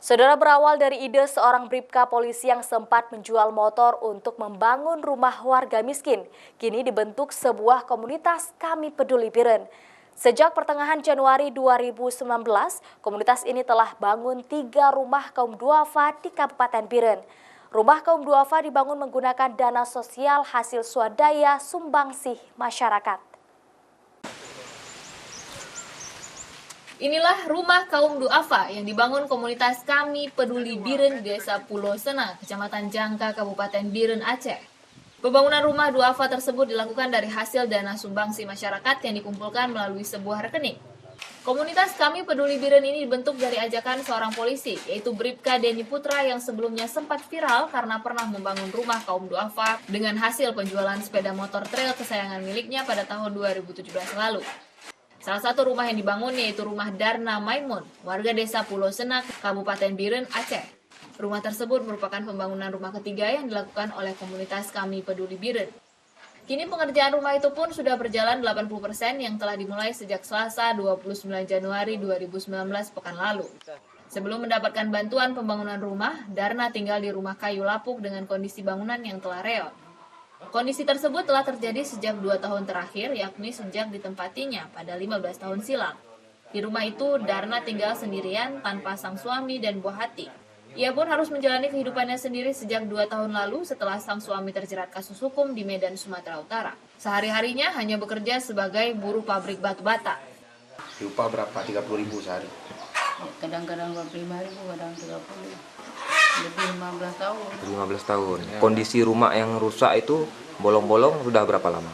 Saudara, berawal dari ide seorang bribka polisi yang sempat menjual motor untuk membangun rumah warga miskin, kini dibentuk sebuah komunitas Kami Peduli Biren. Sejak pertengahan Januari 2019, komunitas ini telah bangun 3 rumah kaum duafa di Kabupaten Biren. Rumah kaum duafa dibangun menggunakan dana sosial hasil swadaya sumbangsih masyarakat. Inilah rumah kaum duafa yang dibangun komunitas Kami Peduli Biren Desa Pulau Sena, Kecamatan Jangka, Kabupaten Biren, Aceh. Pembangunan rumah duafa tersebut dilakukan dari hasil dana sumbangsi masyarakat yang dikumpulkan melalui sebuah rekening. Komunitas Kami Peduli Biren ini dibentuk dari ajakan seorang polisi, yaitu Bribka Denny Putra yang sebelumnya sempat viral karena pernah membangun rumah kaum duafa dengan hasil penjualan sepeda motor trail kesayangan miliknya pada tahun 2017 lalu. Salah satu rumah yang dibangun yaitu rumah Darna Maimun, warga desa Pulau Sena, Kabupaten Biren, Aceh. Rumah tersebut merupakan pembangunan rumah ketiga yang dilakukan oleh komunitas Kami Peduli Biren. Kini pengerjaan rumah itu pun sudah berjalan 80% yang telah dimulai sejak Selasa 29 Januari 2019 pekan lalu. Sebelum mendapatkan bantuan pembangunan rumah, Darna tinggal di rumah kayu lapuk dengan kondisi bangunan yang telah reot. Kondisi tersebut telah terjadi sejak 2 tahun terakhir, yakni sejak ditempatinya pada 15 tahun silam. Di rumah itu, Darna tinggal sendirian tanpa sang suami dan buah hati. Ia pun harus menjalani kehidupannya sendiri sejak 2 tahun lalu setelah sang suami terjerat kasus hukum di Medan, Sumatera Utara. Sehari-harinya hanya bekerja sebagai buruh pabrik batu bata. Upah berapa? 30.000 sehari? Kadang-kadang 25.000, kadang 30. Lebih 15 tahun. 15 tahun. Ya. Kondisi rumah yang rusak itu bolong-bolong sudah berapa lama?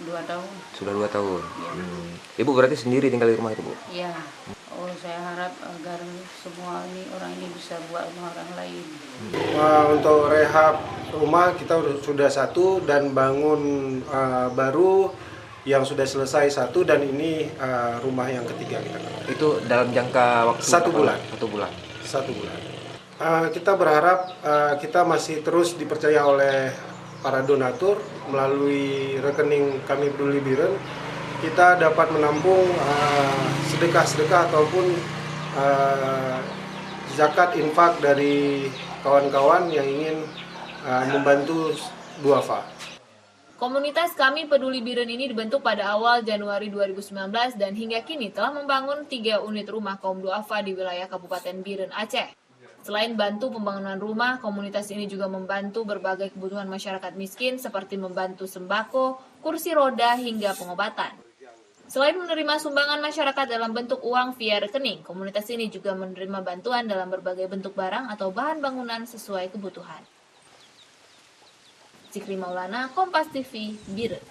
2 tahun. Sudah 2 tahun. Ya. Ibu berarti sendiri tinggal di rumah itu, Bu? Iya. Oh, saya harap agar semua orang ini bisa buat rumah orang lain. Untuk rehab rumah kita sudah 1 dan bangun baru yang sudah selesai 1 dan ini rumah yang ketiga kita. Itu dalam jangka waktu 1 bulan. 1 bulan. 1 bulan. Kita berharap kita masih terus dipercaya oleh para donatur melalui rekening Kami Peduli Biren. Kita dapat menampung sedekah-sedekah ataupun zakat infak dari kawan-kawan yang ingin membantu duafa. Komunitas Kami Peduli Biren ini dibentuk pada awal Januari 2019 dan hingga kini telah membangun 3 unit rumah kaum duafa di wilayah Kabupaten Biren, Aceh. Selain bantu pembangunan rumah, komunitas ini juga membantu berbagai kebutuhan masyarakat miskin seperti membantu sembako, kursi roda, hingga pengobatan. Selain menerima sumbangan masyarakat dalam bentuk uang via rekening, komunitas ini juga menerima bantuan dalam berbagai bentuk barang atau bahan bangunan sesuai kebutuhan. Cikri Maulana, Kompas TV, Biren.